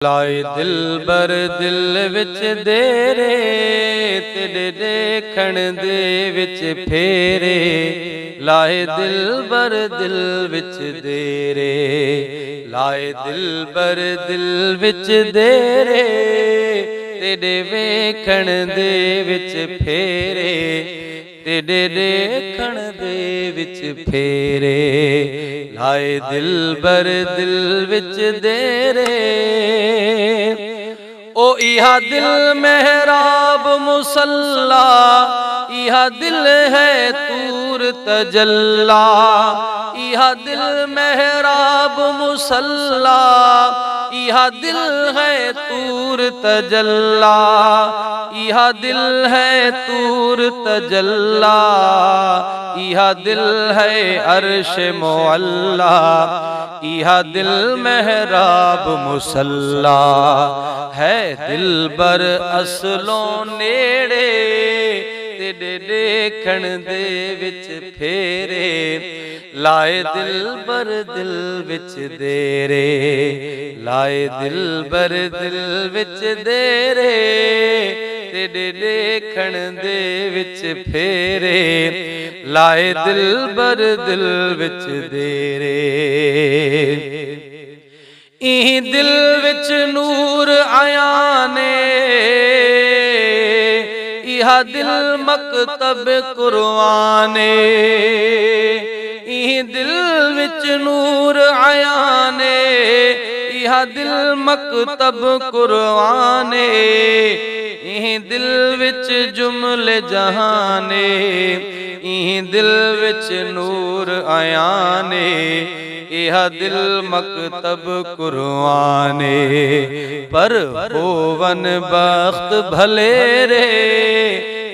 लाए दिल बर दिल विच देरे तेरे देखण दे विच फेरे। लाए दिल बर दिल विच देरे लाए दिल बर दिल विच देरे तेरे वेखण दे विच फेरे तेरे देखण दे विच फेरे। लाए दिल बर दिल विच देरे ओ इहा दिल मेहराब मुसल्ला इहा दिल है तूर तजल्ला। इहा दिल मेहराब मुसल्ला इहा दिल है तूर तजल्ला। इहा दिल है तूर तजल्ला इहा दिल है अर्श मुअल्ला। इहा दिल मेहराब मुसल्ला है दिल बर असलों नेड़े तेरे देखण दे विच फेरे। लाए दिल बर दिल विच देरे लाए दिल बर दिल विच देरे तेरे देखण दे विच फेरे। लाए दिल बर दिल विच देरे इही दिल विच नूर आया ने इहा दिल मकतब कुरआने। इही दिल विच नूर आया ने इहा दिल मकतब कुरआने। इही दिल विच जुमले जहाने इही दिल विच नूर आया ने इहा दिल मकतब कुरआने। पर होवन बख्त भले रे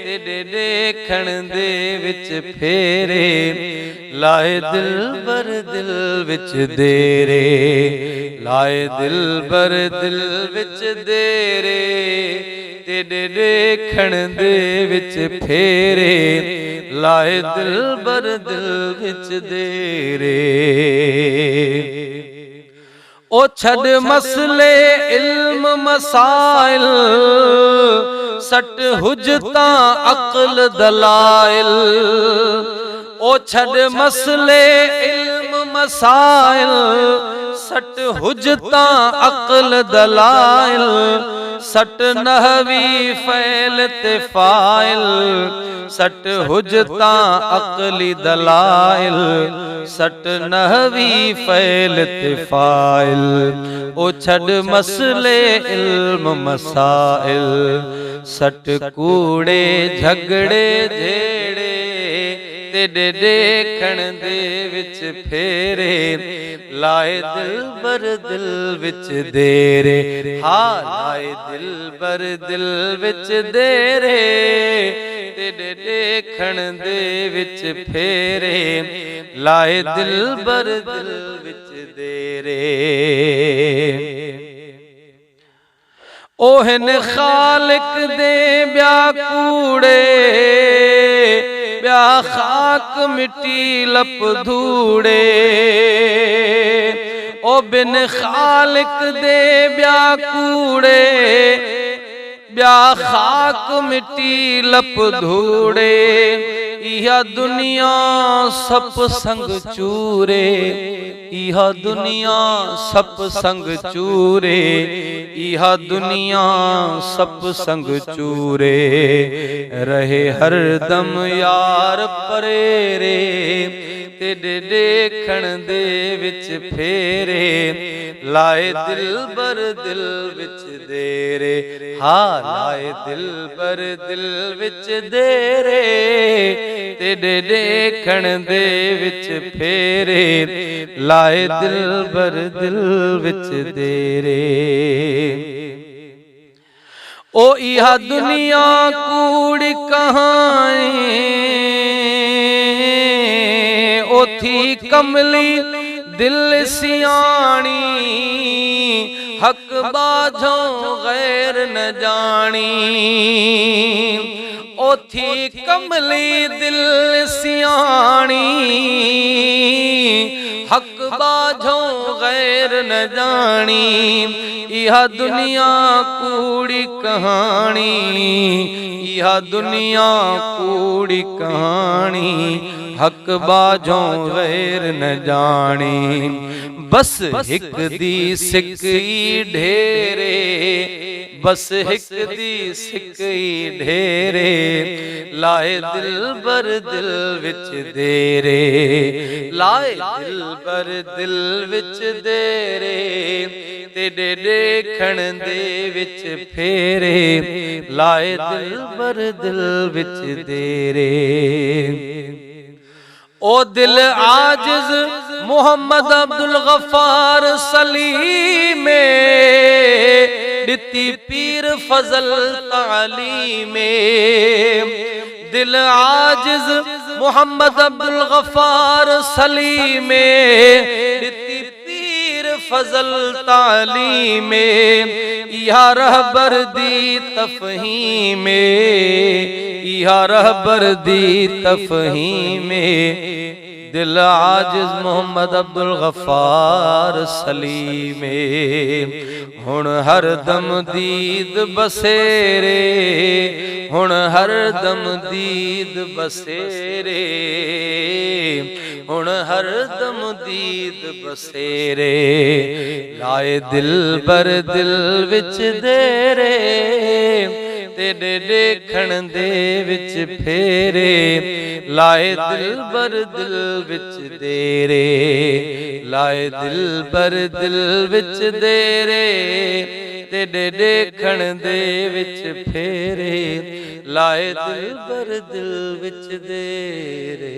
तेरे देखण दे विच फेरे। लाए दिल बर दिल विच देरे लाए दिल बर दिल विच देरे तेरे देखण दे विच फेरे। लाए दिल बर दिल विच देरे ओ छड़ मसले इल्म मसाइल सट हुजता अक्ल दलाइल। ओ छड़ मसले इल्म मसाइल सट हुजता अक्ल दलाइल। सट नहवी फैल ते फाइल सट हुजता अक्ली दलाइल। सट नहवी फैल ते फाइल ओ छड़ मसले इल्म मसाइल सट कूड़े झगड़े झेड़े तेरे देखण दे विच फेरे। लाए दिल बर दिल विच देरे हाँ लाए दिल बर दिल विच देरे तेरे देखण दे विच फेरे। लाए दिल बर दिल विच देरे ओहन खालिक दे ब्या कूड़े ब्या खाक मिट्टी लप धूड़े। ओ बिन खालिक दे ब्या कूड़े ब्या खाक मिट्टी लप धूड़े। इहा दुनिया सप संग चूरे इहा दुनिया सप संग चूरे। इहा दुनिया सप संग चूरे रहे हर दम यार परेरे तेरे देखण दे विच फेरे। लाए दिल बर दिल विच देरे हाँ लाए दिल बर दिल विच देरे तेरे देखण दे विच फेरे। लाए दिल बर दिल विच देरे ओ इहा दुनिया कूड़ कहानी ओथी कमली दिल सियाणी। हक बाझों गैर न जानी ओथी कमली दिल सियाणी। हक बाझों गैर न जानी, यह दुनिया कूड़ी कहानी, यह दुनिया कूड़ी कहानी, हक बाझों गैर न जानी। बस हिक दी सिकई ढेरे, बस हिक दी सिकई ढेरे, लाए दिल बर दिल विच देरे, लाए दिल बर दिल विच देरे, तेरे देखण दे विच फेरे, लाए दिल बर दिल विच देरे। ओ दिल आजिज मोहम्मद अब्दुल गफ्फार सलीमे, दिती पीर फजल तालीमे। दिल आजिज मोहम्मद अब्दुल गफ्फार सलीमे, दिती पीर फजल तालीमे। या रहबर दी तफहीमे, या रहबर दी तफहीमे। दिल आजिज मोहम्मद अब्दुल गफ्फार सलीमे, हुण हर दम दीद बसेरे, हुण हर दम दीद बसेरे, हुण हर दम दीद बसेरे, लाए दिल बर दिल विच देरे, तेरे देखण दे विच फेरे, लाए दिल बर दिल विच देरे, लाए दिल बर दिल विच देरे, तेरे देखण दे विच फेरे, लाए दिल बर दिल विच देरे।